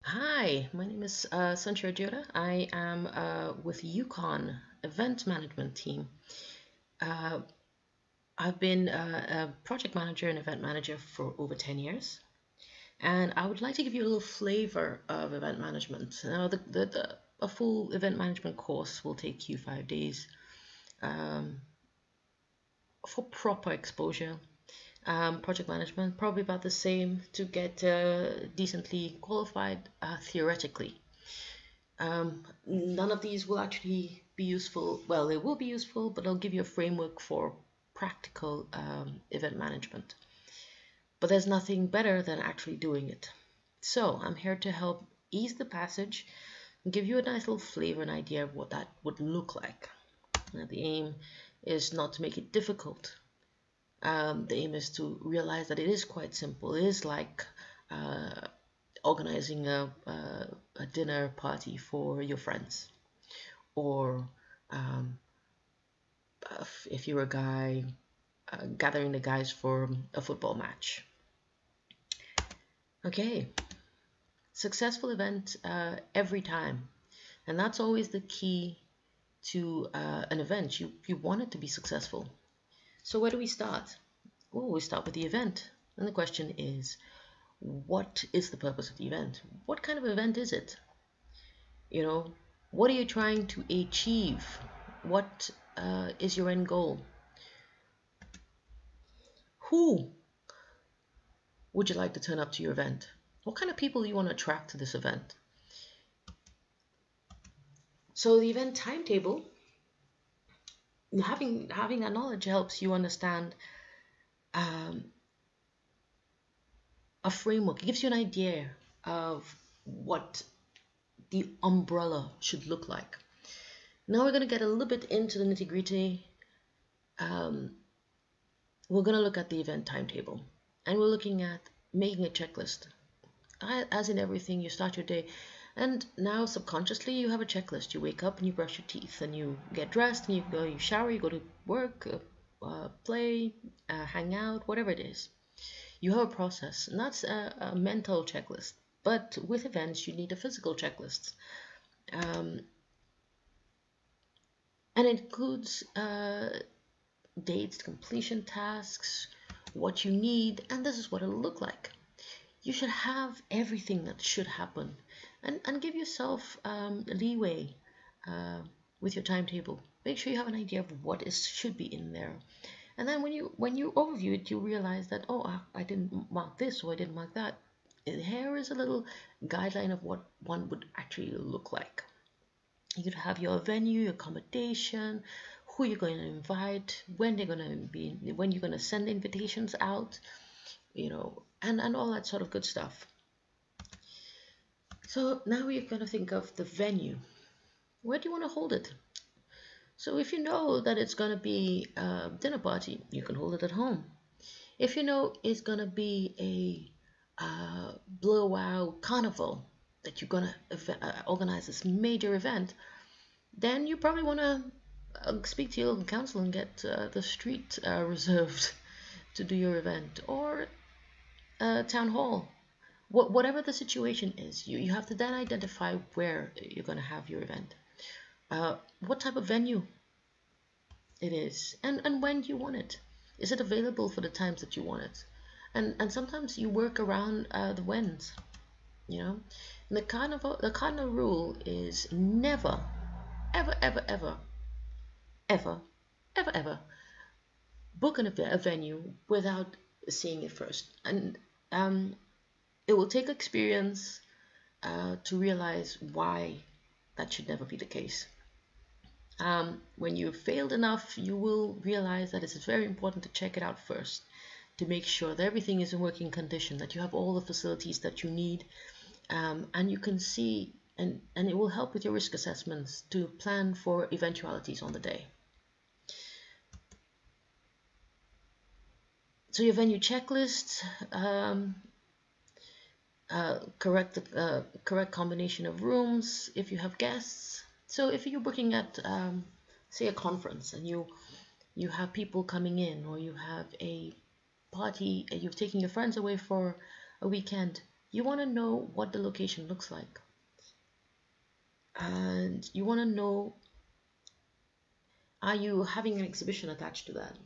Hi, my name is Suncha Adjodha. I am with UKON Event Management team. Uh, I've been a project manager and event manager for over 10 years, and I would like to give you a little flavor of event management. Now, a full event management course will take you 5 days um, for proper exposure. Project management, probably about the same to get decently qualified theoretically. None of these will actually be useful. Well, they will be useful, but they'll give you a framework for practical event management. But there's nothing better than actually doing it. So I'm here to help ease the passage and give you a nice little flavor and idea of what that would look like. Now, the aim is not to make it difficult. The aim is to realize that it is quite simple. It is like uh, organizing a dinner party for your friends, or um, if you're a guy, gathering the guys for a football match. Okay, successful event every time, and that's always the key to an event. You want it to be successful. So where do we start? Well, we start with the event, and the question is, what is the purpose of the event? What kind of event is it? You know, what are you trying to achieve? What is your end goal? Who would you like to turn up to your event? What kind of people do you want to attract to this event? So the event timetable, having that knowledge helps you understand um, a framework. It gives you an idea of what the umbrella should look like. Now we're going to get a little bit into the nitty gritty. Um, we're going to look at the event timetable, and we're looking at making a checklist. As in everything, you start your day, and now subconsciously you have a checklist. You wake up and you brush your teeth, and you get dressed, and you shower, you go to work, play, hang out, whatever it is. You have a process, and that's a mental checklist. But with events, you need a physical checklist, um, and it includes dates, completion tasks, what you need, and this is what it'll look like. You should have everything that should happen, and give yourself leeway uh, with your timetable. Make sure you have an idea of what is should be in there, and then when you overview it, you realize that, oh, I didn't mark this, or I didn't mark that. Here is a little guideline of what one would actually look like. You could have your venue, your accommodation, who you're going to invite, when they're going to be, when you're going to send invitations out, and all that sort of good stuff. So now we're going to think of the venue. Where do you want to hold it? So if you know that it's going to be a dinner party, you can hold it at home. If you know it's going to be a blowout carnival, that you're going to organize this major event, then you probably want to speak to your local council and get the street reserved to do your event, or town hall. Whatever the situation is, you have to then identify where you're going to have your event, what type of venue it is, and when do you want it. Is it available for the times that you want it? And sometimes you work around the whens, you know. And the cardinal rule is never, ever, ever, ever, ever, ever, ever book a venue without seeing it first. And it will take experience to realize why that should never be the case. When you've failed enough, you will realize that it's very important to check it out first, to make sure that everything is in working condition, that you have all the facilities that you need, and you can see, and it will help with your risk assessments to plan for eventualities on the day. So your venue checklist, correct combination of rooms if you have guests. So if you're booking at say a conference, and you have people coming in, or you have a party, and you're taking your friends away for a weekend, You want to know what the location looks like, and you want to know, are you having an exhibition attached to that?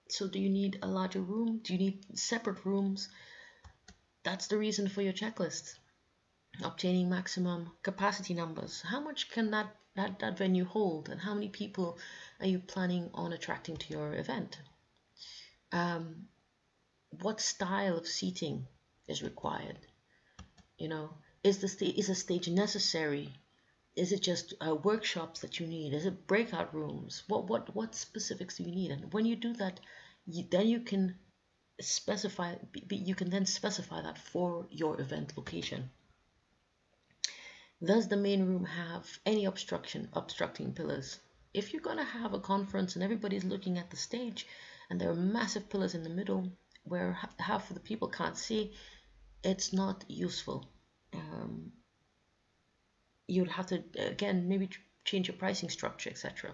So do you need a larger room? Do you need separate rooms? That's the reason for your checklist. Obtaining maximum capacity numbers. How much can that venue hold, and how many people are you planning on attracting to your event? What style of seating is required? You know, is a stage necessary? Is it just workshops that you need? Is it breakout rooms? What specifics do you need? And when you do that, then you can specify. You can then specify that for your event location. Does the main room have any obstructing pillars? If you're going to have a conference and everybody's looking at the stage and there are massive pillars in the middle where half of the people can't see, it's not useful. You'd have to, again, maybe change your pricing structure, etc.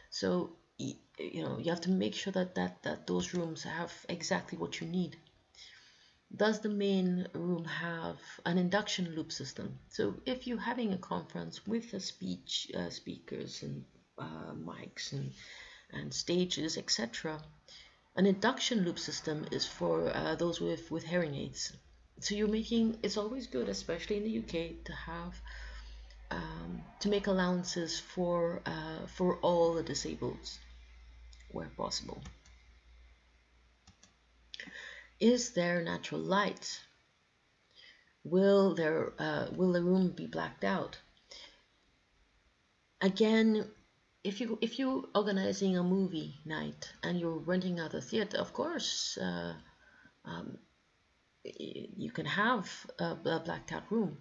So, you have to make sure that those rooms have exactly what you need. Does the main room have an induction loop system? So if you're having a conference with a speakers and mics and stages, etc., an induction loop system is for those with hearing aids. So it's always good, especially in the UK, to have to make allowances for all the disabled where possible. Is there natural light? Will the room be blacked out? Again, if you're organizing a movie night and you're renting out a theater, of course you can have a blacked out room.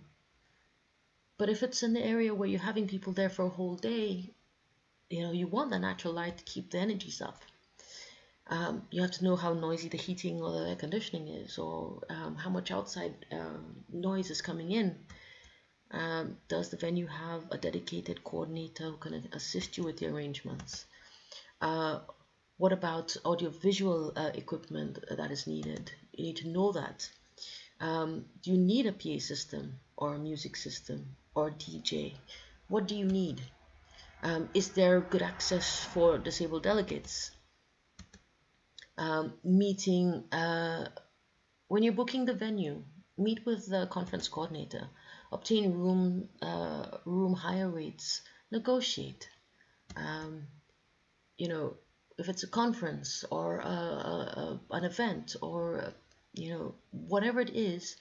But if it's an area where you're having people there for a whole day, you want the natural light to keep the energies up. You have to know how noisy the heating or the air conditioning is, or how much outside noise is coming in. Does the venue have a dedicated coordinator who can assist you with the arrangements? What about audiovisual equipment that is needed? You need to know that. Do you need a PA system or a music system or a DJ? What do you need? Is there good access for disabled delegates? Meeting, when you're booking the venue, meet with the conference coordinator, obtain room hire rates, negotiate. If it's a conference or an event or whatever it is,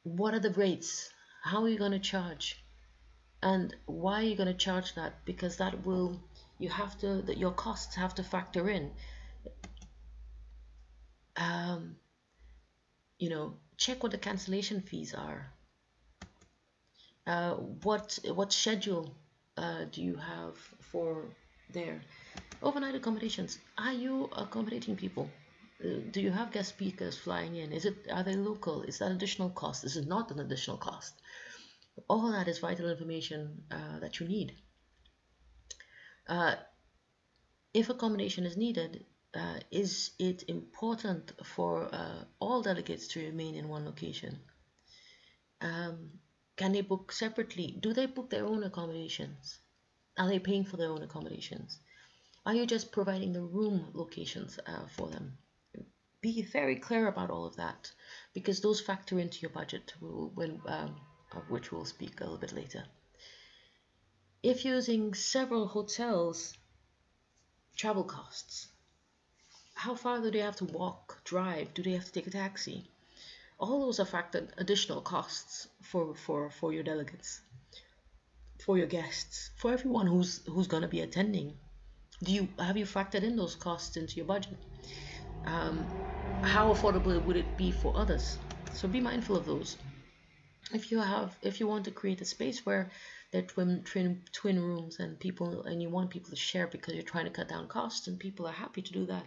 what are the rates? How are you going to charge? And why are you going to charge that? Because that will, your costs have to factor in. Check what the cancellation fees are. What schedule do you have for there? Overnight accommodations. Are you accommodating people? Do you have guest speakers flying in? Are they local? Is that additional cost? Is it not an additional cost? All that is vital information that you need. If accommodation is needed, is it important for all delegates to remain in one location? Can they book separately? Do they book their own accommodations? Are they paying for their own accommodations? Are you just providing the room locations for them? Be very clear about all of that, because those factor into your budget, of which we'll speak a little bit later. If using several hotels, travel costs. How far do they have to walk, drive? Do they have to take a taxi? All those are factored additional costs for your delegates, for your guests, for everyone who's going to be attending. Have you factored in those costs into your budget? How affordable would it be for others? So be mindful of those. If you want to create a space where there are twin rooms and you want people to share because you're trying to cut down costs, and people are happy to do that,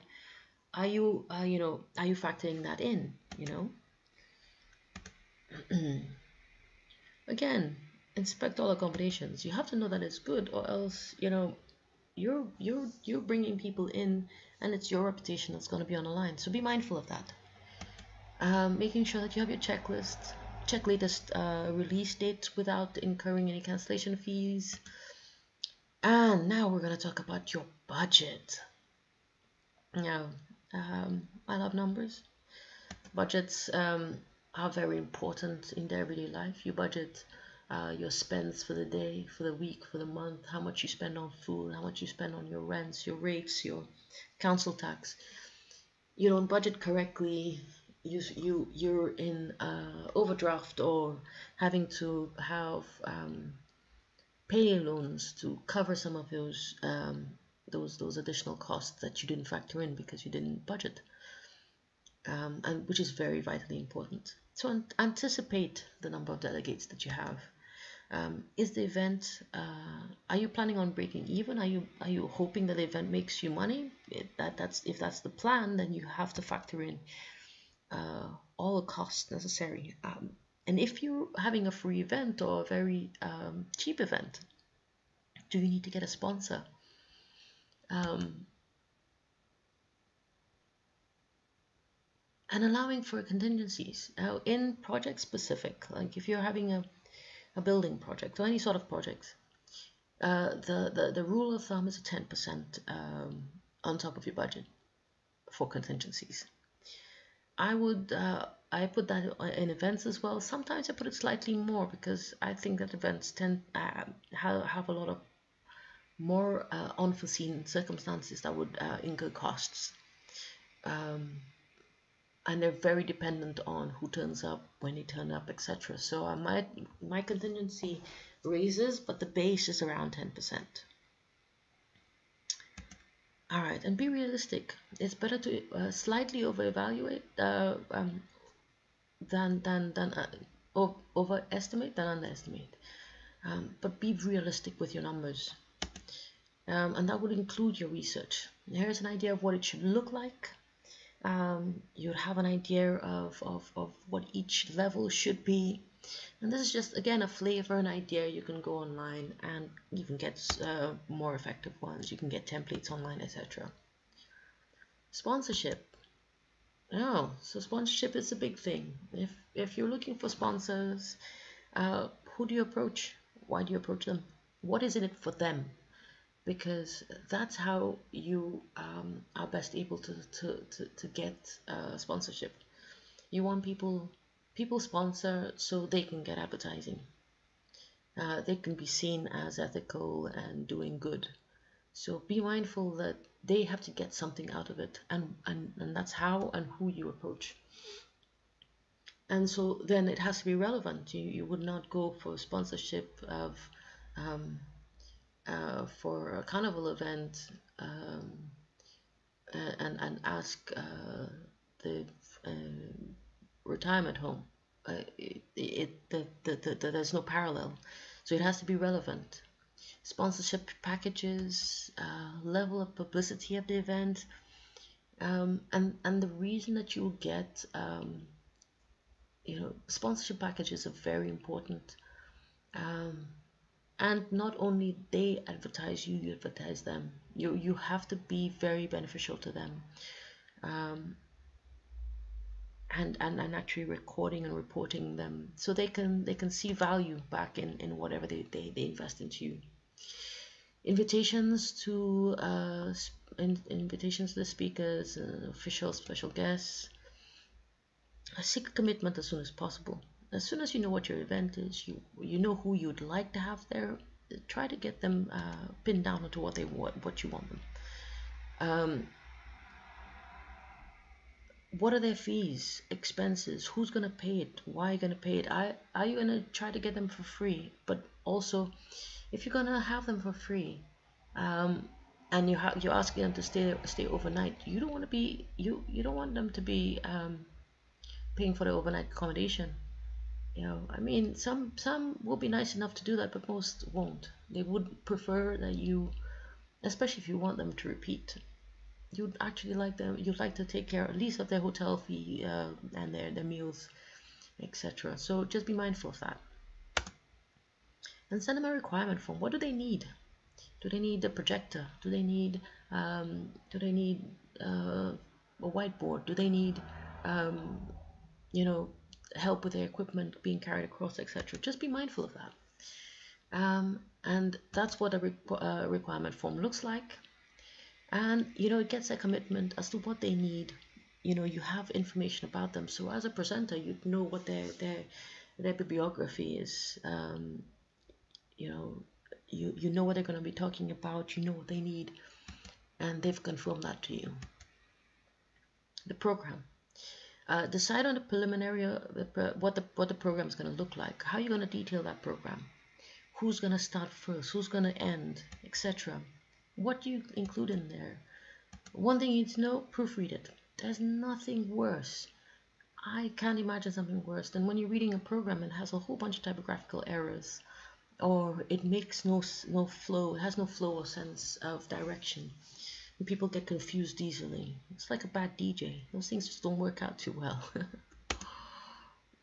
are you factoring that in? Again, inspect all accommodations. You have to know that it's good, or else you're bringing people in, and it's your reputation that's going to be on the line. So be mindful of that. Making sure that you have your checklist, check latest release dates without incurring any cancellation fees. And now we're going to talk about your budget. Now, I love numbers. Budgets are very important in their everyday life. You budget your spends for the day, for the week, for the month, how much you spend on food, how much you spend on your rents, your rates, your council tax. You don't budget correctly, you're in overdraft or having to have pay loans to cover some of those additional costs that you didn't factor in because you didn't budget, and which is very vitally important. So anticipate the number of delegates that you have. Is the event? Are you planning on breaking even? Are you hoping that the event makes you money? If that's the plan, then you have to factor in all the costs necessary. And if you're having a free event or a very cheap event, do you need to get a sponsor? And allowing for contingencies. Now, in project specific, like if you're having a building project or any sort of project, the rule of thumb is a 10% on top of your budget for contingencies. I put that in events as well. Sometimes I put it slightly more because I think that events tend have a lot of more unforeseen circumstances that would incur costs. And they're very dependent on who turns up, when they turn up, etc. So my contingency raises, but the base is around 10%. All right, and be realistic. It's better to slightly over-evaluate overestimate than underestimate. But be realistic with your numbers, and that would include your research. Here's an idea of what it should look like. You'd have an idea of what each level should be. And this is just, again, a flavor, an idea. You can go online and even get more effective ones. You can get templates online, etc. Sponsorship. Oh, so sponsorship is a big thing. If you're looking for sponsors, who do you approach? Why do you approach them? What is in it for them? Because that's how you are best able to get sponsorship. You want people sponsor so they can get advertising. They can be seen as ethical and doing good. So be mindful that they have to get something out of it, and that's how and who you approach. And so then it has to be relevant. You would not go for sponsorship of for a carnival event and ask the retirement home. There's no parallel. So it has to be relevant. Sponsorship packages, level of publicity of the event, and the reason that you get, sponsorship packages are very important. And not only they advertise you, you advertise them. You have to be very beneficial to them. And actually recording and reporting them so they can see value back in whatever they invest into you. Invitations to the speakers, officials, special guests. Seek commitment as soon as possible. As soon as you know what your event is, you know who you'd like to have there. Try to get them pinned down onto what you want them. What are their fees, expenses? Who's going to pay it? Why are you going to pay it? Are you going to try to get them for free? But also, if you're going to have them for free, and you're asking them to stay overnight, you don't want to be you don't want them to be paying for the overnight accommodation. I mean, some will be nice enough to do that, but most won't. They would prefer that you, especially if you want them to repeat, you'd like to take care at least of their hotel fee and their meals, etc. So just be mindful of that. And send them a requirement form. What do they need? Do they need a projector? Do they need a whiteboard? Do they need help with their equipment being carried across, etc. Just be mindful of that. And that's what a requirement form looks like. And it gets a commitment as to what they need. You have information about them, so as a presenter you know what their bibliography is. You know what they're going to be talking about, you know what they need, and they've confirmed that to you. The program. Decide on the preliminary what the program is going to look like. How are you going to detail that program? Who's going to start first? Who's going to end? Etc. What do you include in there? One thing you need to know: proofread it. There's nothing worse. I can't imagine something worse than when you're reading a program and it has a whole bunch of typographical errors, or it makes no flow. It has no flow or sense of direction. And people get confused easily. It's like a bad DJ. Those things just don't work out too well.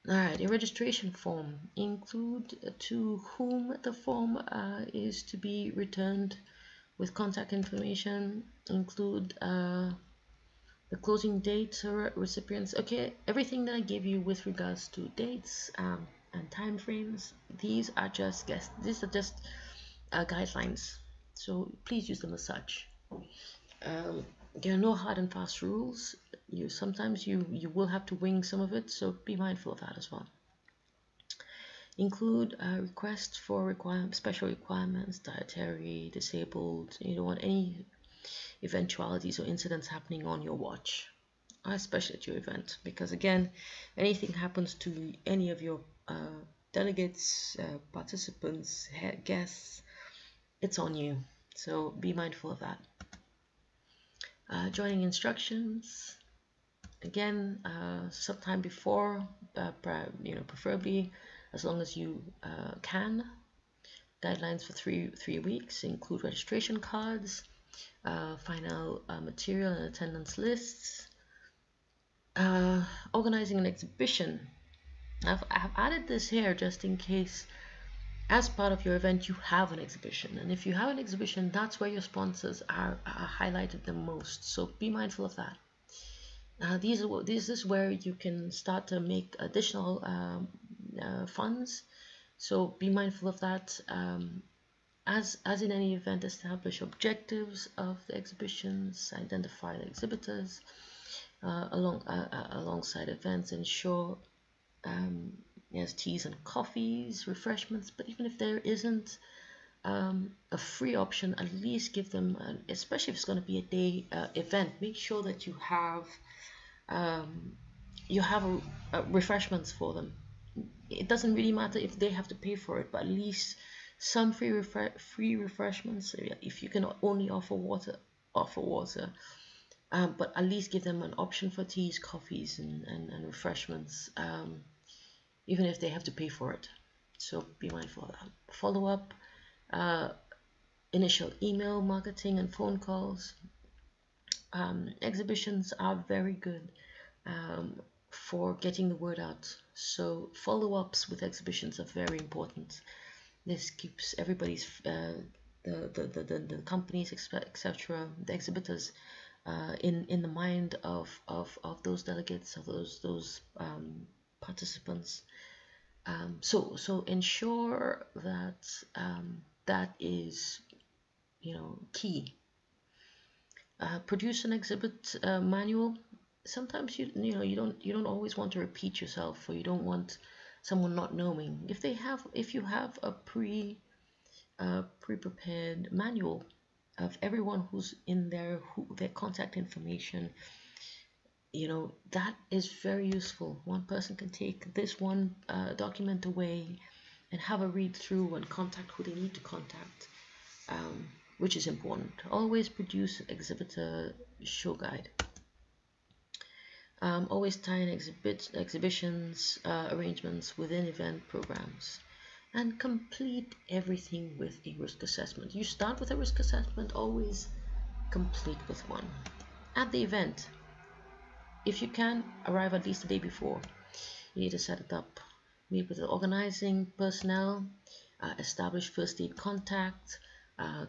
Alright, a registration form. Include to whom the form is to be returned with contact information. Include the closing dates or recipients. Okay, everything that I give you with regards to dates and time frames, these are just guidelines. So please use them as such. There are no hard and fast rules. Sometimes you will have to wing some of it, so be mindful of that as well. Include requests for special requirements, dietary, disabled. You don't want any eventualities or incidents happening on your watch, especially at your event, because again, anything happens to any of your delegates, participants, guests, it's on you. So be mindful of that. Joining instructions, again, sometime before, preferably as long as you can. Guidelines for three weeks include registration cards, final material and attendance lists. Organizing an exhibition. I've added this here just in case, as part of your event, you have an exhibition. And if you have an exhibition, that's where your sponsors are highlighted the most. So be mindful of that. This is where you can start to make additional funds. So be mindful of that. As in any event, establish objectives of the exhibitions, identify the exhibitors alongside events, ensure there's teas and coffees, refreshments. But even if there isn't a free option, at least give them, especially if it's going to be a day event, make sure that you have refreshments for them. It doesn't really matter if they have to pay for it, but at least some free refreshments. If you can only offer water, offer water. But at least give them an option for teas, coffees, and refreshments, even if they have to pay for it. So be mindful of that. Follow up, initial email marketing and phone calls. Exhibitions are very good for getting the word out. So follow-ups with exhibitions are very important. This keeps everybody's, the companies, etc., the exhibitors, in the mind of those delegates, of those participants. So ensure that that is key. Produce an exhibit manual. Sometimes you don't always want to repeat yourself, or you don't want someone not knowing. If you have a pre-prepared manual of everyone who's in there, their contact information, that is very useful. One person can take this one document away and have a read through and contact who they need to contact, which is important. Always produce exhibitor show guide. Always tie in exhibitions arrangements within event programs, and complete everything with a risk assessment. You start with a risk assessment, always complete with one. At the event, if you can, arrive at least the day before. You need to set it up, meet with the organizing personnel, establish first aid contact,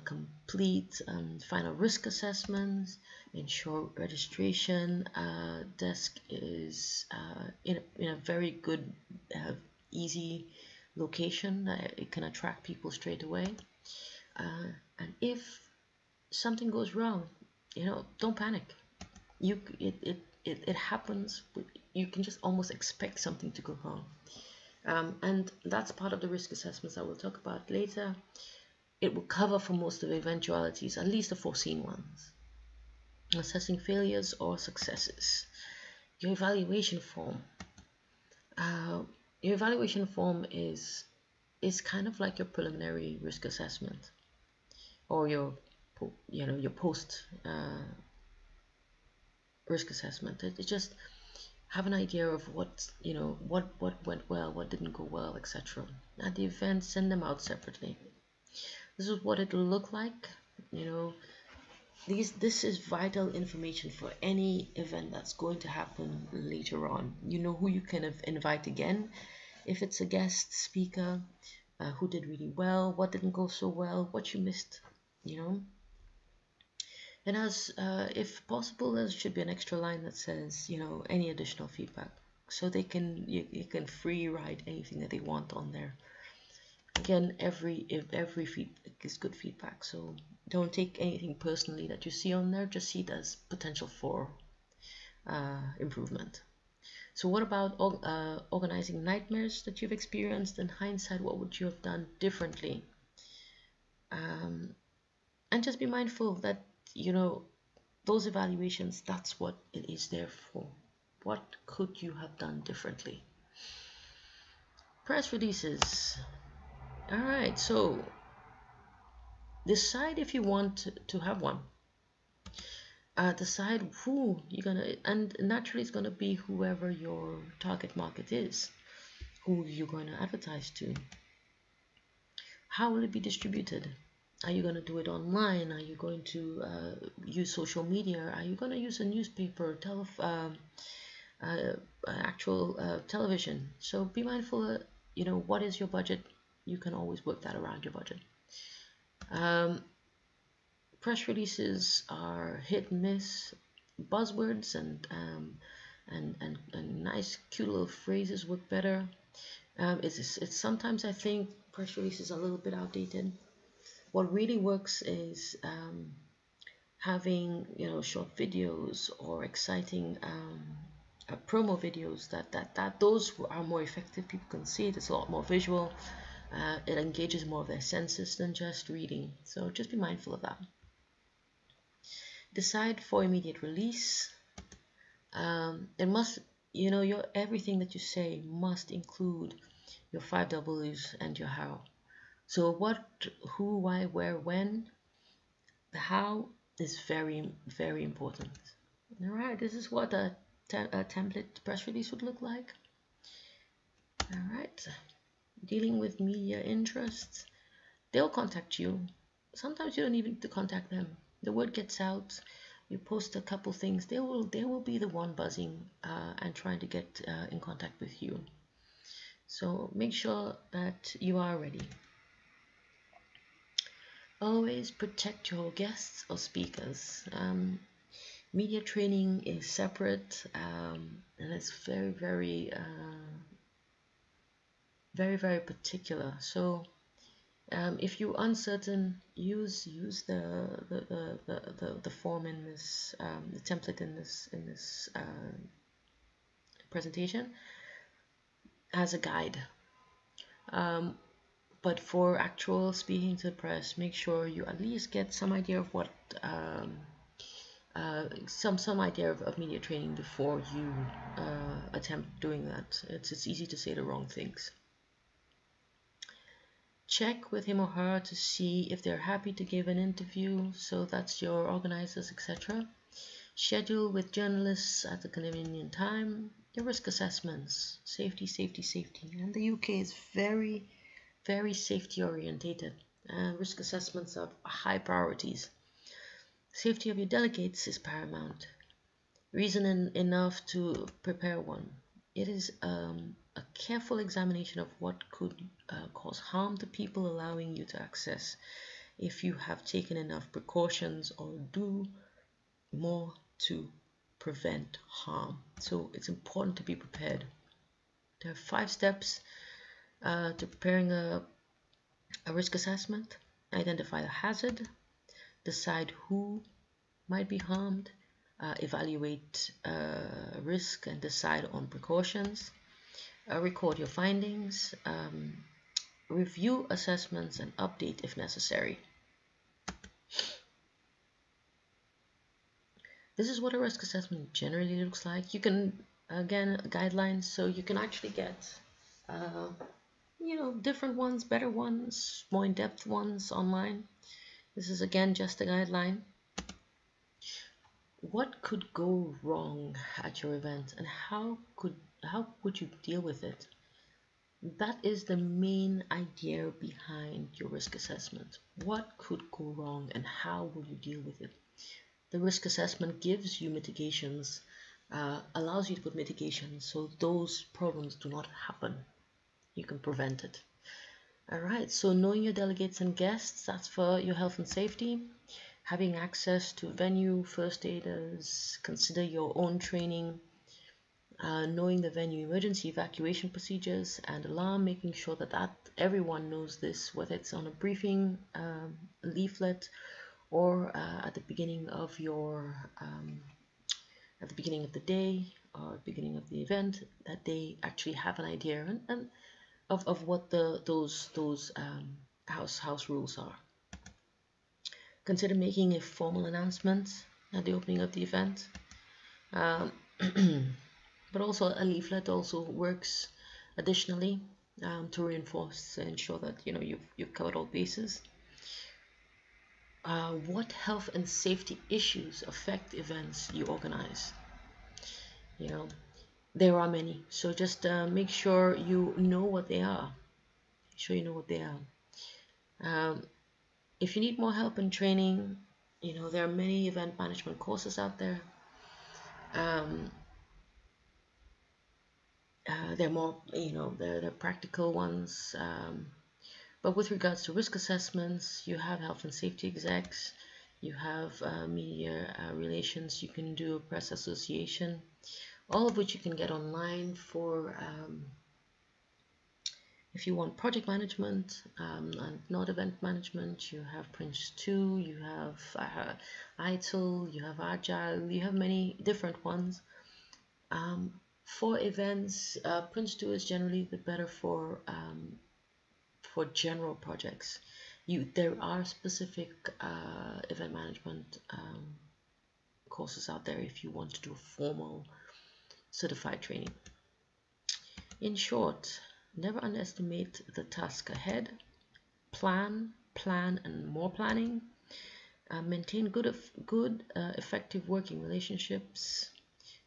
complete final risk assessments, ensure registration desk is in a very good, easy location that it can attract people straight away. And if something goes wrong, don't panic. It happens. You can just almost expect something to go wrong. And that's part of the risk assessments that we'll talk about later. It will cover for most of the eventualities, at least the foreseen ones. Assessing failures or successes. Your evaluation form. Your evaluation form is kind of like your preliminary risk assessment, or your post risk assessment. It just have an idea of what went well, what didn't go well, etc. At the event, send them out separately. This is what it'll look like. This is vital information for any event that's going to happen later on. You know who you can invite again, if it's a guest speaker, who did really well, what didn't go so well, what you missed, And as if possible, there should be an extra line that says, any additional feedback, so they can you can free write anything that they want on there. Again, every feedback is good feedback, so don't take anything personally that you see on there. Just see it as potential for improvement. So what about organizing nightmares that you've experienced? In hindsight, what would you have done differently? And just be mindful that those evaluations, that's what it is there for. What could you have done differently? Press releases. All right, so decide if you want to have one. Decide who you're gonna, and naturally it's gonna be whoever your target market is, who you're gonna advertise to. How will it be distributed? Are you gonna do it online? Are you going to use social media? Are you gonna use a newspaper, actual television? So be mindful. What is your budget? You can always work that around your budget. Press releases are hit and miss. Buzzwords and nice cute little phrases work better. It's sometimes I think press releases are a little bit outdated. What really works is having short videos or exciting promo videos that those are more effective. People can see it. It's a lot more visual. It engages more of their senses than just reading. So just be mindful of that. Decide for immediate release. It must, your everything that you say must include your 5 W's and your how. So what, who, why, where, when. The how is very, very important. All right, this is what a template press release would look like. All right, dealing with media interests. They'll contact you. Sometimes you don't even need to contact them. The word gets out. You post a couple things. They will be the one buzzing and trying to get in contact with you. So make sure that you are ready. Always protect your guests or speakers. Media training is separate, and it's very, very, very, very particular. So if you're uncertain, use the form in this, the template in this presentation as a guide. But for actual speaking to the press, make sure you at least get some idea of what some idea of media training before you attempt doing that. It's easy to say the wrong things. Check with him or her to see if they're happy to give an interview, so that's your organizers, etc. Schedule with journalists at the convenient time. Your risk assessments, safety, safety, safety. And the UK is very, very safety orientated. Risk assessments are high priorities. Safety of your delegates is paramount. Reason enough to prepare one. It is a careful examination of what could cause harm to people allowing you to access if you have taken enough precautions or do more to prevent harm. So it's important to be prepared. There are 5 steps to preparing a risk assessment. Identify the hazard, decide who might be harmed, evaluate risk and decide on precautions, record your findings, review assessments and update if necessary. This is what a risk assessment generally looks like. You can, again, guidelines, so you can actually get different ones, better ones, more in-depth ones online. This is again just a guideline. What could go wrong at your event, and how would you deal with it? That is the main idea behind your risk assessment. What could go wrong and how will you deal with it? The risk assessment gives you mitigations, allows you to put mitigations so those problems do not happen. You can prevent it. Alright, so knowing your delegates and guests, that's for your health and safety. Having access to venue, first aiders, consider your own training, knowing the venue emergency evacuation procedures and alarm, making sure that everyone knows this, whether it's on a briefing leaflet or at the beginning of your at the beginning of the day or beginning of the event, that they actually have an idea and of what those house rules are. Consider making a formal announcement at the opening of the event, but also a leaflet also works additionally to reinforce and ensure that you've covered all bases. What health and safety issues affect events you organize? There are many, so just make sure you know what they are. If you need more help and training, there are many event management courses out there. They're more, they're practical ones. But with regards to risk assessments, you have health and safety execs, you have media relations, you can do a press association, all of which you can get online for if you want project management and not event management. You have Prince 2, you have ITIL, you have Agile, you have many different ones. For events, Prince 2 is generally the better for general projects. There are specific event management courses out there if you want to do formal certified training. In short, never underestimate the task ahead. Plan, and more planning. Maintain good, effective working relationships.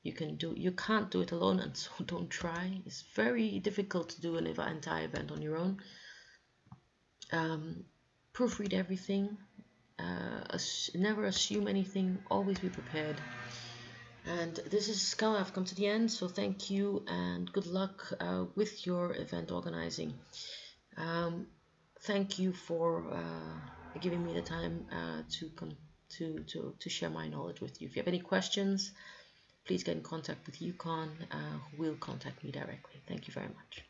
You can't do it alone, and so don't try. It's very difficult to do an entire event on your own. Proofread everything. Never assume anything. Always be prepared. And this is how I've come to the end. So thank you and good luck with your event organizing. Thank you for giving me the time to share my knowledge with you. If you have any questions, please get in contact with UKON, who will contact me directly. Thank you very much.